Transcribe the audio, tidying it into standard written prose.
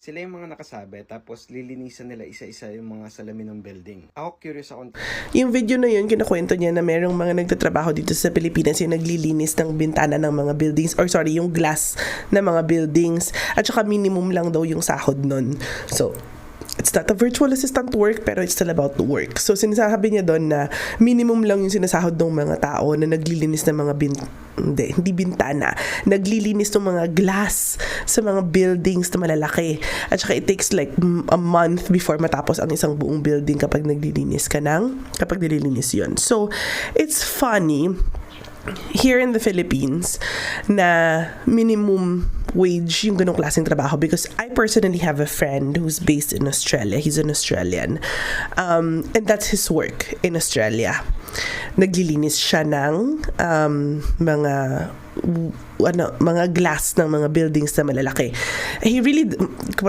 Sila yung mga nakasabi, tapos lilinisan nila isa-isa yung mga salamin ng building. Ako curious ako. Yung video na yun, kinakwento niya na merong mga nagtatrabaho dito sa Pilipinas yung naglilinis ng bintana ng mga buildings, or sorry, yung glass ng mga buildings, at saka minimum lang daw yung sahod nun. So, it's not a virtual assistant work, pero it's still about the work. So, sinasabi niya doon na minimum lang yung sinasahod ng mga tao na naglilinis ng mga hindi bintana, naglilinis ng mga glass sa mga buildings na malalaki. At saka it takes like a month before matapos ang isang buong building kapag nililinis yun. So, it's funny here in the Philippines na minimum wage yung ganong klaseng trabaho, because I personally have a friend who's based in Australia. He's an Australian. And that's his work in Australia. Naglilinis siya ng mga glass ng mga buildings na malalaki. He really,